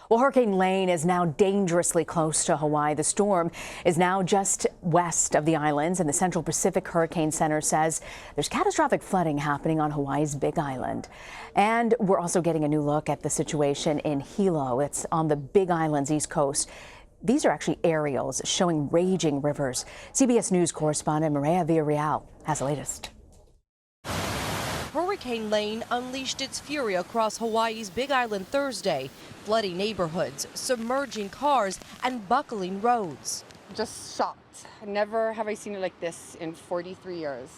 Well, Hurricane Lane is now dangerously close to Hawaii. The storm is now just west of the islands, and the Central Pacific Hurricane Center says there's catastrophic flooding happening on Hawaii's Big Island. And we're also getting a new look at the situation in Hilo. It's on the Big Island's east coast. These are actually aerials showing raging rivers. CBS News correspondent Maria Villarreal has the latest. Hurricane Lane unleashed its fury across Hawaii's Big Island Thursday, flooding neighborhoods, submerging cars, and buckling roads. Just shocked. Never have I seen it like this in 43 years.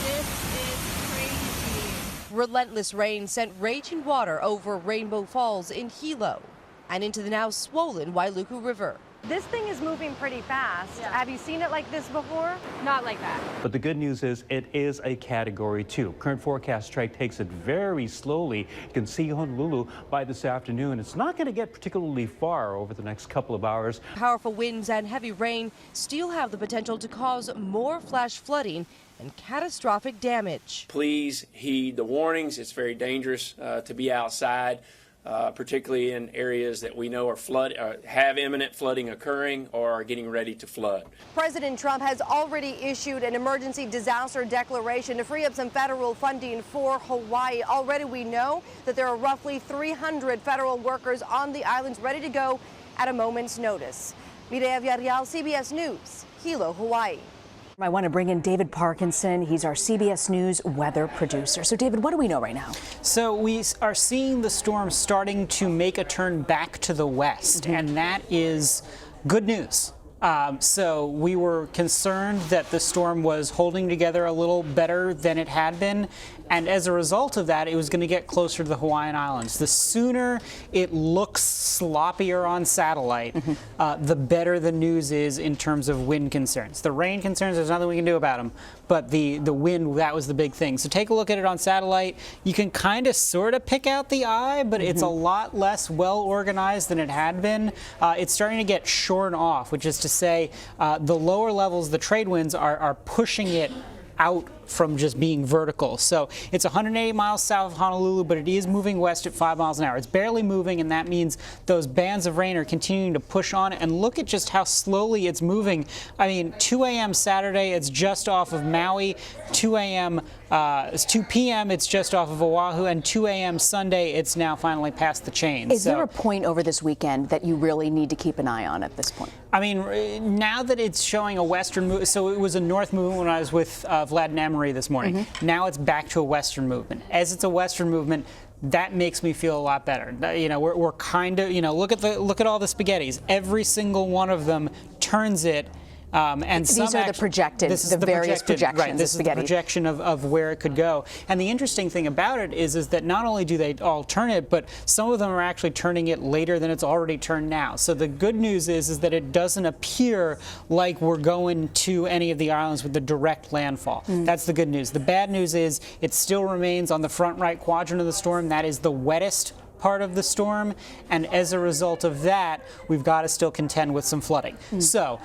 This is crazy. Relentless rain sent raging water over Rainbow Falls in Hilo and into the now swollen Wailuku River. This thing is moving pretty fast. Yeah. Have you seen it like this before? Not like that. But the good news is it is a Category 2. Current forecast track takes it very slowly. You can see Honolulu by this afternoon. It's not going to get particularly far over the next couple of hours. Powerful winds and heavy rain still have the potential to cause more flash flooding and catastrophic damage. Please heed the warnings. It's very dangerous to be outside. Particularly in areas that we know are have imminent flooding occurring or are getting ready to flood. President Trump has already issued an emergency disaster declaration to free up some federal funding for Hawaii. Already we know that there are roughly 300 federal workers on the islands ready to go at a moment's notice. Mireya Villarreal, CBS News, Hilo, Hawaii. I want to bring in David Parkinson. He's our CBS News weather producer. So, David, what do we know right now? So we are seeing the storm starting to make a turn back to the west, and that is good news. So we were concerned that the storm was holding together a little better than it had been, and as a result of that, it was going to get closer to the Hawaiian Islands. The sooner it looks sloppier on satellite, the better the news is in terms of wind concerns. The rain concerns, there's nothing we can do about them, but the wind, that was the big thing. So take a look at it on satellite. You can kind of sort of pick out the eye, but it's a lot less well organized than it had been. It's starting to get shorn off, which is to say the lower levels, the trade winds, are pushing it out from just being vertical. So it's 180 miles south of Honolulu, but it is moving west at 5 miles an hour. It's barely moving, and that means those bands of rain are continuing to push on. And look at just how slowly it's moving. I mean, 2 a.m. Saturday, it's just off of Maui. 2 p.m., it's just off of Oahu. And 2 a.m. Sunday, it's now finally past the chain. Is there a point over this weekend that you really need to keep an eye on at this point? I mean, now that it's showing a western move, so it was a north movement when I was with Vlad and Emery this morning. Now it's back to a western movement. As it's a western movement, that makes me feel a lot better. You know, we're kind of, you know, look at all the spaghettis. Every single one of them turns it. And these are the projected, the various projections. Right, this is the projection of where it could go. And the interesting thing about it is that not only do they all turn it, but some of them are actually turning it later than it's already turned now. So the good news is that it doesn't appear like we're going to any of the islands with the direct landfall. That's the good news. The bad news is it still remains on the front right quadrant of the storm. That is the wettest part of the storm, and as a result of that, we've got to still contend with some flooding. So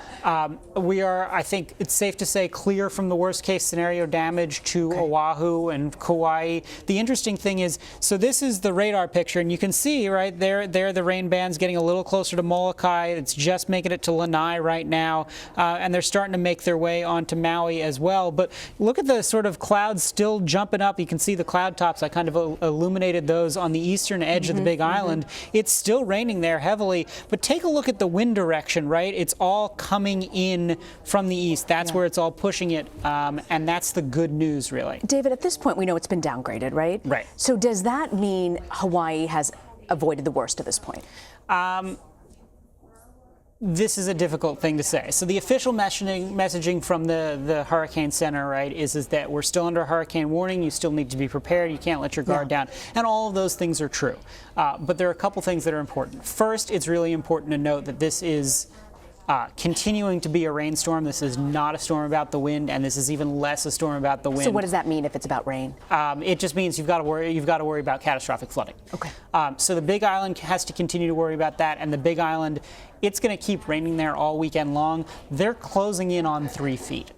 we are, I think it's safe to say, clear from the worst case scenario damage to Oahu and Kauai. The interesting thing is, so this is the radar picture, and you can see right there the rain bands getting a little closer to Molokai. It's just making it to Lanai right now, and they're starting to make their way onto Maui as well. But look at the sort of clouds still jumping up. You can see the cloud tops. I kind of illuminated those on the eastern edge of the Big Island. It's still raining there heavily, but take a look at the wind direction, right? It's all coming in from the east. That's where it's all pushing it, and that's the good news, really. David, at this point, we know it's been downgraded, right? Right. So does that mean Hawaii has avoided the worst at this point? This is a difficult thing to say. So the official messaging from the Hurricane Center, right, is that we're still under a hurricane warning. You still need to be prepared. You can't let your guard down. And all of those things are true. But there are a couple things that are important. First, it's really important to note that this is continuing to be a rainstorm. This is not a storm about the wind, and this is even less a storm about the wind. So what does that mean if it's about rain? It just means you've got to worry about catastrophic flooding. Okay. So the Big Island has to continue to worry about that, and the Big Island, it's going to keep raining there all weekend long. They're closing in on 3 feet.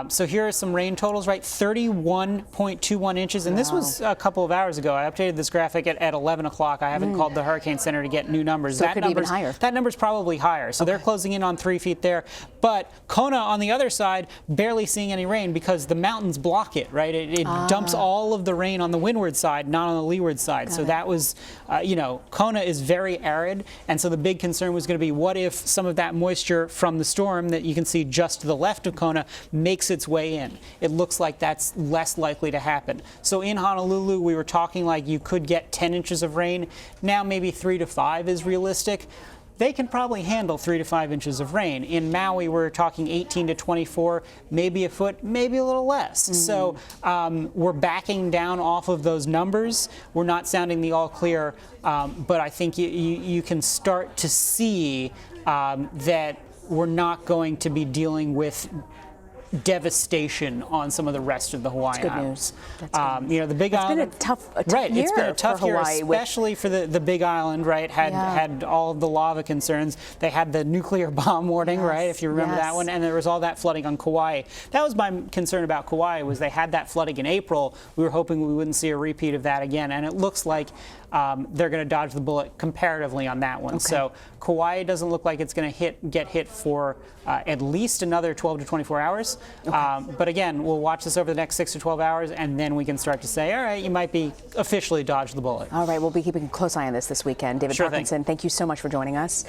So here are some rain totals, right? 31.21 inches, and this was a couple of hours ago. I updated this graphic at 11 o'clock. I haven't called the Hurricane Center to get new numbers. So it could be even higher. That number's probably higher. So they're closing in on 3 feet there. But Kona on the other side, barely seeing any rain because the mountains block it, right? It dumps all of the rain on the windward side, not on the leeward side. So that was, Kona is very arid, and so the big concern was going to be, what if some of that moisture from the storm that you can see just to the left of Kona makes its way in? It looks like that's less likely to happen. So in Honolulu, we were talking like you could get 10 inches of rain. Now maybe 3 to 5 is realistic. They can probably handle 3 to 5 inches of rain. In Maui, we're talking 18 to 24, maybe a foot, maybe a little less. So we're backing down off of those numbers. We're not sounding the all clear, but I think you can start to see that we're not going to be dealing with devastation on some of the rest of the Hawaiian Good Islands. news. That's good news. The Big It's Island. been a tough right, year it's been a tough for year, Hawaii, especially for the Big Island. Right, had all of the lava concerns. They had the nuclear bomb warning, right? If you remember that one, and there was all that flooding on Kauai. That was my concern about Kauai, was they had that flooding in April. We were hoping we wouldn't see a repeat of that again, and it looks like they're going to dodge the bullet comparatively on that one. So Kauai doesn't look like it's going to get hit for at least another 12 to 24 hours. But again, we'll watch this over the next 6 to 12 hours, and then we can start to say, all right, you might be officially dodged the bullet. All right, we'll be keeping a close eye on this weekend. David Parkinson, thank you so much for joining us.